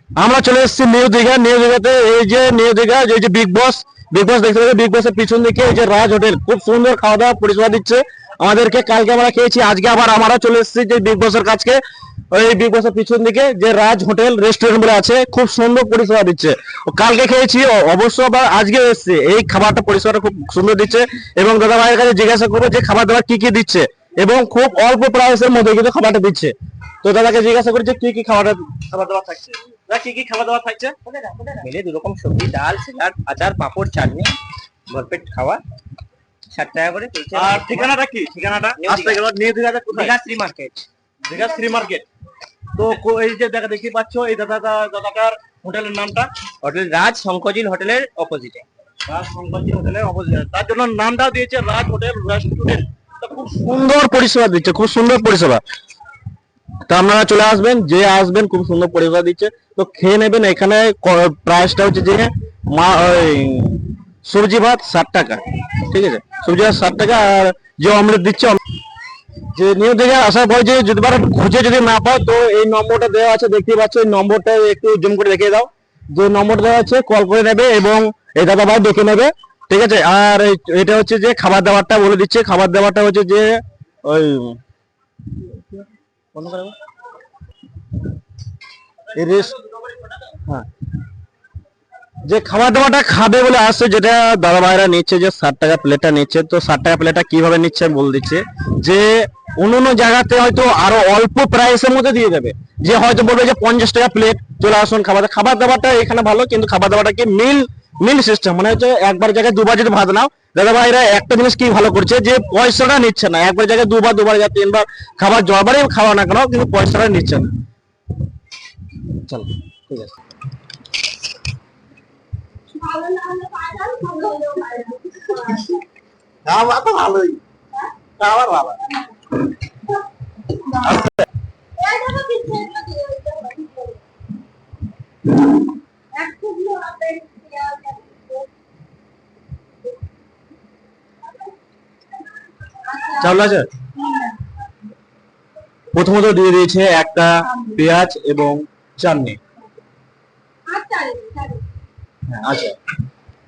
আমরা চলে এসেছি নিউ দীঘা। নিউ দীঘাতে এই যে নিউ দীঘা এই যে বিগ বস দেখতে পাচ্ছি। বিগ বসের পিছন দিকে এই যে রাজ হোটেল, খুব সুন্দর খাওয়া দাওয়া পরিষেবা দিচ্ছে আমাদেরকে। কালকে আমরা খেয়েছি, আজকে আবার আমরা চলে এসেছি যে বিগ বসের কাছকে। ওই বিগ বসের পিছন দিকে যে রাজ হোটেল রেস্টুরেন্ট বলে আছে, খুব সুন্দর পরিষেবা দিচ্ছে। কালকে খেয়েছি, অবশ্য আবার আজকে এসেছি। এই খাবারটা পরিষেবাটা খুব সুন্দর দিচ্ছে। এবং দাদা ভাইয়ের কাছে জিজ্ঞাসা করবো যে খাবার দাবার কি কি দিচ্ছে, এবং খুব অল্প প্রাইসের মধ্যে কিন্তু খাবারটা দিচ্ছে। তো দাদাকে জিজ্ঞাসা করি যে কি কি খাবার দাবার থাকছে। দাদা কি কি খাবার দাবার থাকছে? মিলে দু রকম সবজি, ডাল, স্যালাড, আচার, পাঁপড়, চাটনি, ভরপেট খাওয়া। 60 টাকা করে চলছে। আর ঠিকানাটা কি? ঠিকানাটা আসতে গেল নিউ দীঘাতে কোথায়? দীঘা শ্রী মার্কেট। দীঘা শ্রী মার্কেট। তো এই যে দেখতে পাচ্ছ, এই দাদাটার হোটেলের নামটা হোটেল রাজ শঙ্করজিল হোটেলের অপোজিটে। রাজ সংবাদী হোটেলের অপোজিট, তার জন্য নামটাও দিয়েছে রাজ হোটেল রেস্টুরেন্ট। তো খুব সুন্দর পরিষেবা দিচ্ছে, খুব সুন্দর পরিষেবা। তো আপনারা চলে আসবেন, যে আসবেন খুব সুন্দর পরিষেবা দিচ্ছে। তো খেয়ে নেবেন। এখানে প্রাইসটা হচ্ছে যে ওই সবজি ভাত 60 টাকা, ঠিক আছে? সবজি ভাত 60 টাকা। আর যে অমলেট দিচ্ছে, যে নিউ দীঘা আসার পর যে যদি খুঁজে যদি না পাও, তো এই নম্বরটা দেওয়া আছে, দেখতে পাচ্ছ। এই নম্বরটা একটু জুম করে দেখিয়ে দাও। যে নম্বর দেওয়া আছে, কল করে নেবে এবং এই দাদা ভাই দেখে নেবে, ঠিক আছে? আর এটা হচ্ছে যে খাবার দাবারটা বলে দিচ্ছে। খাবার দাবারটা হচ্ছে যে ওই বন্ধ করে দাও। এই হ্যাঁ, যে খাবার দাবারটা খাবে বলে আসছে, যেটা দাদা ভাইরা নিচ্ছে, যে 60 টাকা প্লেটটা নিচ্ছে। তো 60 টাকা প্লেটটা কিভাবে নিচ্ছে আমি বলে দিচ্ছে। যে অন্য জায়গাতে হয়তো আরো অল্প প্রাইসের মধ্যে দিয়ে দেবে, যে হয়তো বলবে যে 50 টাকা প্লেট, চলে আসুন খাবার। খাবার দাবারটা এখানে ভালো, কিন্তু খাবার দাবারটা কি মিল সিস্টেম, মানে হচ্ছে একবার জায়গায় দুবার যদি ভাত নাও, দাদা ভাইরা একটা জিনিস কি ভালো করছে, যে পয়সাটা নিচ্ছে না। একবার জায়গায় দুবার যা 3বার খাবার যবারই খাওয়া না কেন, কিন্তু পয়সাটা নিচ্ছে না। চলো, ঠিক আছে। খাবার তো ভালোই, খাবার ভালো। চাউল আছে, প্রথমত দিয়ে দিয়েছে একটা পেঁয়াজ এবং চাটনি। হ্যাঁ, আচ্ছা।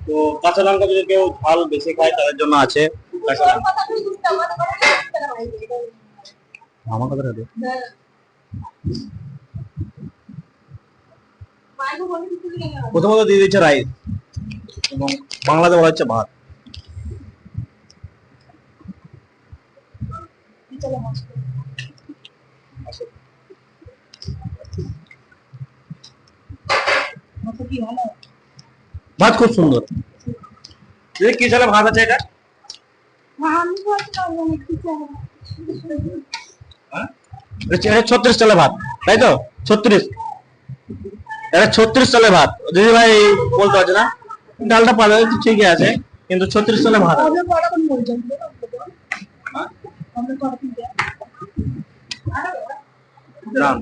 তো কাঁচা লঙ্কা যদি কেউ ঝাল বেশি খায়, তাদের জন্য আছে কাঁচা লঙ্কা। আমার কথা রাখবে। প্রথমত দিয়ে দিচ্ছে রাইস, এবং বাংলাতে বলা হচ্ছে ভাত। ভাত খুব সুন্দর। কি চালে ভাত আছে এটা? হ্যাঁ? এটা 36 চালে ভাত, তাই তো? 36, এটা 36 চালে ভাত। দিদি ভাই বলতে পারছে না, ডালটা পাওয়া যাচ্ছে ঠিকই আছে, কিন্তু 36 চালে ভাত আছে। দাম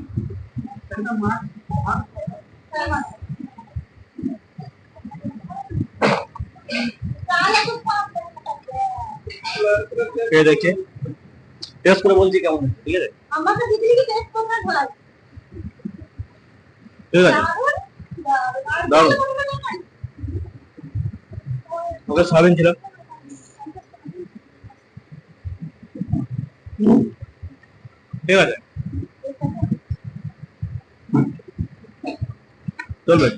খেয়ে দেখে টেস্ট করে বলছি কেমন, ঠিক আছে? ঠিক আছে, দারুন। ওকে সয়াবিন ছিল, ঠিক আছে, চলবে।